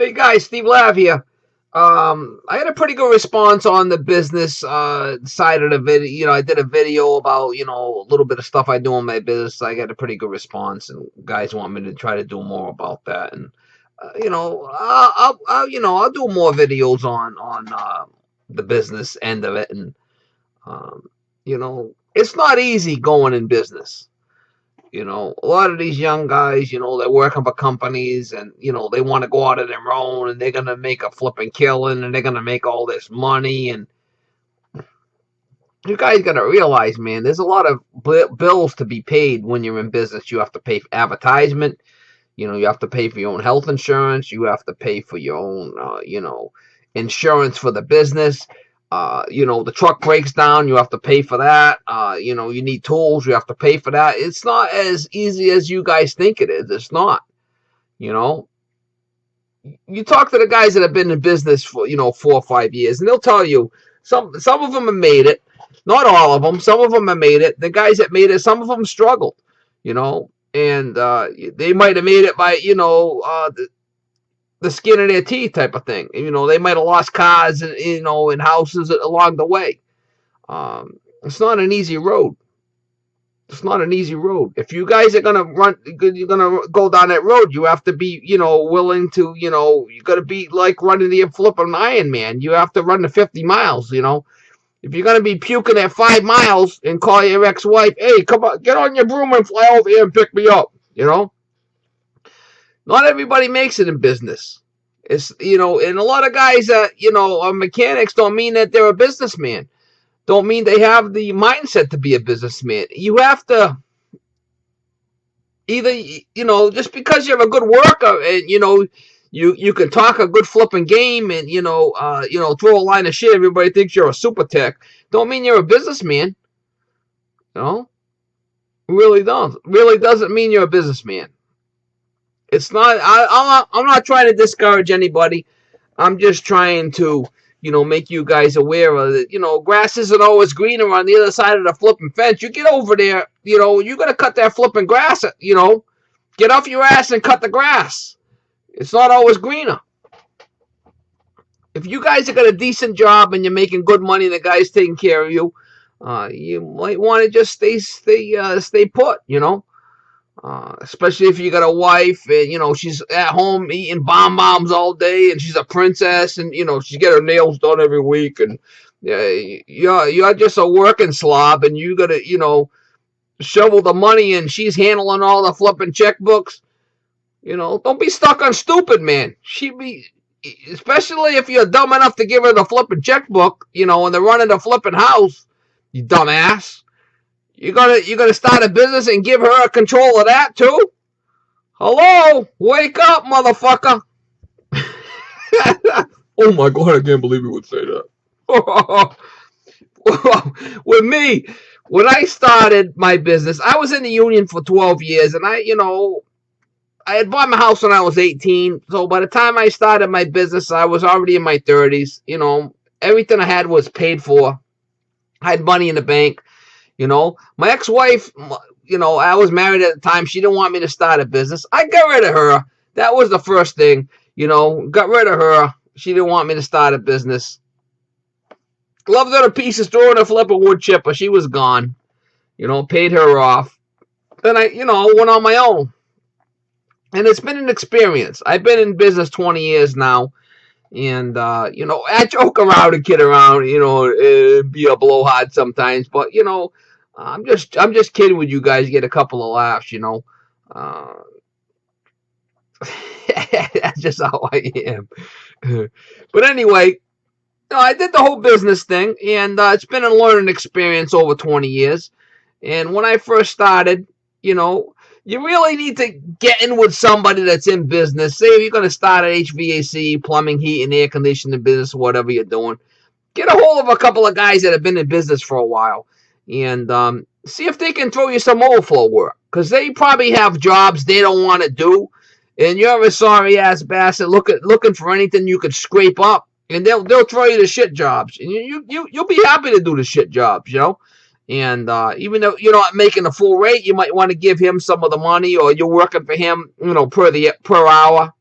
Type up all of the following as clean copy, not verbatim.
Hey guys, Steve Lav here. I had a pretty good response on the business side of the video. I did a video about a little bit of stuff I do in my business. I got a pretty good response, and guys want me to try to do more about that. And I'll do more videos on the business end of it. And it's not easy going in business. A lot of these young guys, they're working for companies and, they want to go out on their own and they're going to make a flipping killing and they're going to make all this money. And you guys got to realize, man, there's a lot of bills to be paid when you're in business. You have to pay for advertisement. You have to pay for your own health insurance. You have to pay for your own, insurance for the business. The truck breaks down, you have to pay for that. You need tools, you have to pay for that. It's not as easy as you guys think it is. It's not. You know, you talk to the guys that have been in business for 4 or 5 years, and they'll tell you some of them have made it. Not all of them. Some of them have made it. The guys that made it, some of them struggled. And they might have made it by the skin of their teeth type of thing. They might have lost cars and and houses along the way. It's not an easy road. It's not an easy road. If you guys are you're gonna go down that road. You have to be, willing to, you got to be like running the flipping Iron Man. You have to run the 50 miles. If you're gonna be puking at 5 miles and call your ex-wife, hey, come on, get on your broom and fly over here and pick me up. Not everybody makes it in business. It's and a lot of guys that are mechanics don't mean that they're a businessman. Don't mean they have the mindset to be a businessman. You have to either just because you're a good worker and you can talk a good flipping game and throw a line of shit. Everybody thinks you're a super tech. Don't mean you're a businessman. Really don't. Really doesn't mean you're a businessman. It's not. I'm not trying to discourage anybody. I'm just trying to, make you guys aware of it. Grass isn't always greener on the other side of the flipping fence. You get over there, you got to cut that flipping grass. Get off your ass and cut the grass. It's not always greener. If you guys have got a decent job and you're making good money, and the guy's taking care of you, you might want to just stay put. Especially if you got a wife and she's at home eating bonbons all day and she's a princess and she get her nails done every week and you're just a working slob and you gotta shovel the money and she's handling all the flipping checkbooks. Don't be stuck on stupid, man. Especially if you're dumb enough to give her the flipping checkbook, and they're running the flipping house, you dumbass. You're gonna start a business and give her a control of that too? Hello? Wake up, motherfucker. Oh my god, I can't believe you would say that. With me, when I started my business, I was in the union for 12 years and I had bought my house when I was 18. So by the time I started my business, I was already in my 30s. Everything I had was paid for. I had money in the bank. My ex-wife, I was married at the time. She didn't want me to start a business. I got rid of her. That was the first thing, got rid of her. She didn't want me to start a business. Loved her to pieces, throwing a flip of wood chipper. She was gone, paid her off. Then I, went on my own. And it's been an experience. I've been in business 20 years now. And, I joke around and kid around, be a blowhard sometimes. But, I'm just kidding with you guys. Get a couple of laughs, That's just how I am. But anyway, I did the whole business thing, and it's been a learning experience over 20 years. And when I first started, you really need to get in with somebody that's in business. Say if you're going to start an HVAC, plumbing, heat, and air conditioning business, whatever you're doing. Get a hold of a couple of guys that have been in business for a while and see if they can throw you some overflow work, because they probably have jobs they don't want to do, and you're a sorry ass bastard looking for anything you could scrape up, and they'll throw you the shit jobs, and you'll be happy to do the shit jobs, And even though you're not making a full rate, you might want to give him some of the money, or you're working for him, per hour.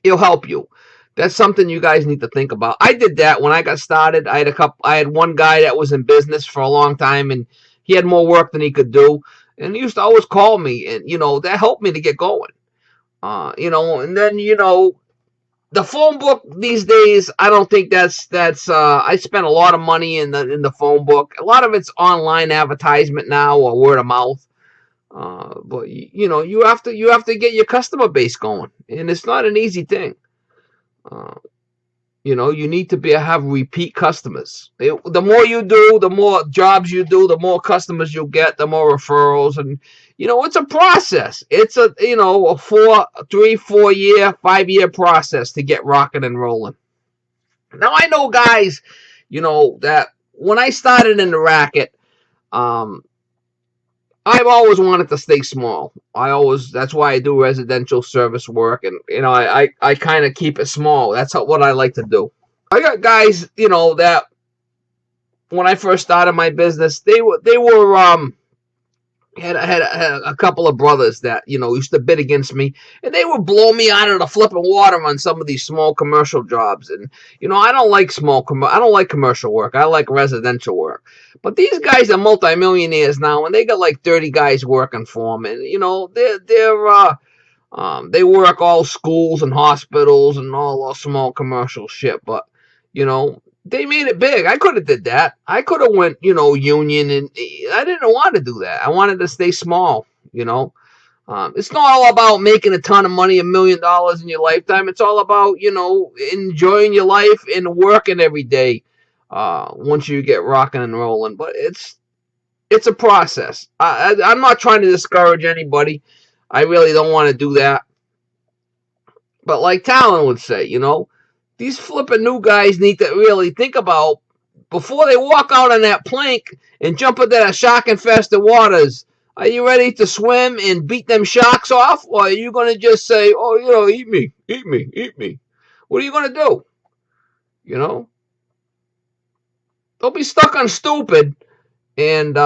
It'll help you. That's something you guys need to think about. I did that when I got started. I had one guy that was in business for a long time, and he had more work than he could do, and he used to always call me, and that helped me to get going. And then the phone book these days, I don't think that's I spent a lot of money in the phone book. A lot of it's online advertisement now or word of mouth. But you have to get your customer base going, and it's not an easy thing. Uh, you need to have repeat customers. The more you do, the more jobs you do, the more customers you'll get, the more referrals, and it's a process. It's a 4 year, 5 year process to get rocking and rolling. Now I know guys, that when I started in the racket, um, I've always wanted to stay small. That's why I do residential service work, and I kind of keep it small. That's what I like to do. I got guys, that when I first started my business, they were had a couple of brothers that used to bid against me, and they would blow me out of the flipping water on some of these small commercial jobs. And I don't like I don't like commercial work. I like residential work. But these guys are multimillionaires now, and they got like 30 guys working for them, and they work all schools and hospitals and all small commercial shit. But they made it big. I could have did that. I could have went union, and I didn't want to do that. I wanted to stay small. It's not all about making a ton of money, $1 million in your lifetime. It's all about enjoying your life and working every day. Once you get rocking and rolling, but it's a process. I'm not trying to discourage anybody. I really don't want to do that. But like Talon would say, these flipping new guys need to really think about before they walk out on that plank and jump into that shark-infested waters. Are you ready to swim and beat them sharks off? Or are you going to just say, oh, eat me, eat me, eat me? What are you going to do? Don't be stuck on stupid and,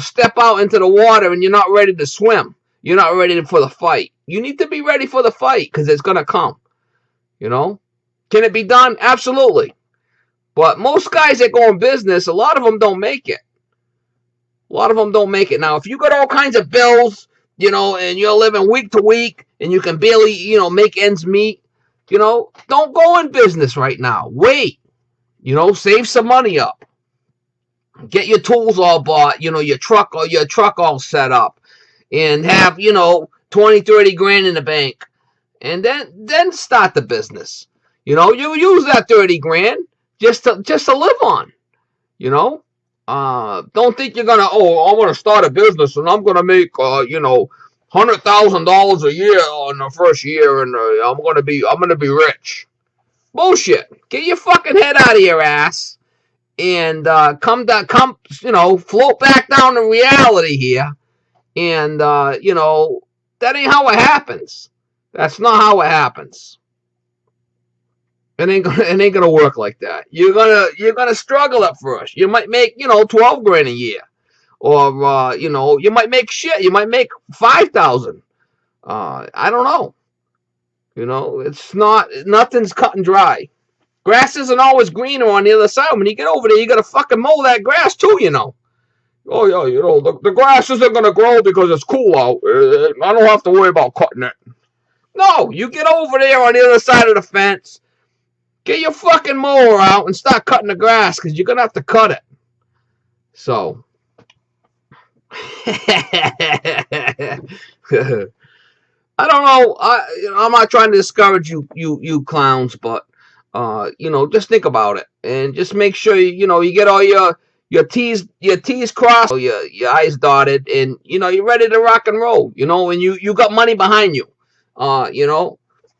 step out into the water and you're not ready to swim. You're not ready for the fight. You need to be ready for the fight because it's going to come. Can it be done? Absolutely. But most guys that go in business, a lot of them don't make it. A lot of them don't make it. Now, if you got all kinds of bills, and you're living week to week, and you can barely, make ends meet, don't go in business right now. Wait. Save some money up. Get your tools all bought, your truck all set up, and have, 20, 30 grand in the bank. And then start the business. You use that 30 grand just to live on. Don't think you're gonna. I'm gonna start a business and I'm gonna make $100,000 a year in the first year, and I'm gonna be rich. Bullshit. Get your fucking head out of your ass and float back down to reality here. And that ain't how it happens. That's not how it happens. It ain't gonna work like that. You're gonna struggle at first. You might make 12 grand a year, or you might make shit. You might make 5,000. I don't know. It's nothing's cut and dry. Grass isn't always greener on the other side. When you get over there, you gotta fucking mow that grass too. Oh yeah, the grass isn't gonna grow because it's cool out. I don't have to worry about cutting it. No, you get over there on the other side of the fence. Get your fucking mower out and start cutting the grass because you're going to have to cut it. So. I don't know. I'm not trying to discourage you clowns, but, just think about it. And just make sure, you get all your T's crossed, your I's dotted, and, you're ready to rock and roll, and you got money behind you,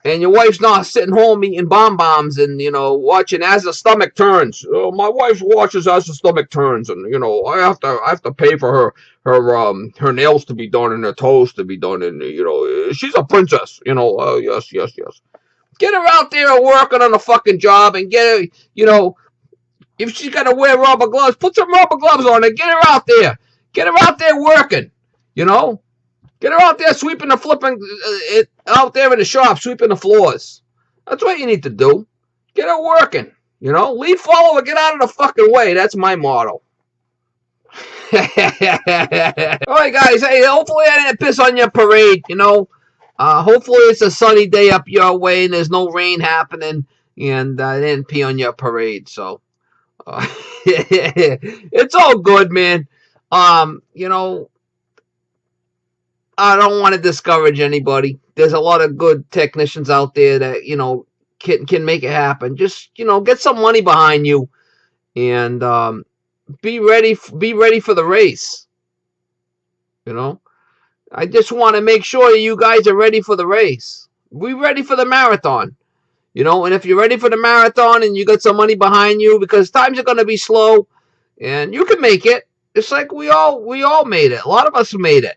and your wife's not sitting home eating bombs and watching as the stomach turns. My wife watches as the stomach turns, and I have to pay for her nails to be done and her toes to be done, and she's a princess. Yes. Get her out there working on a fucking job and get her. If she's got to wear rubber gloves, put some rubber gloves on and get her out there. Get her out there working. Get her out there sweeping the flipping, out there in the shop, sweeping the floors. That's what you need to do. Get it working. You know, lead follower, get out of the fucking way. That's my motto. All right, guys. Hey, hopefully I didn't piss on your parade. You know, hopefully it's a sunny day up your way and there's no rain happening, and I didn't pee on your parade. So it's all good, man. You know, I don't want to discourage anybody. There's a lot of good technicians out there that can make it happen. Just get some money behind you and be ready. Be ready for the race. You know, I just want to make sure you guys are ready for the race. Be ready for the marathon. And if you're ready for the marathon and you got some money behind you, because times are going to be slow, and you can make it. It's like we all made it. A lot of us made it.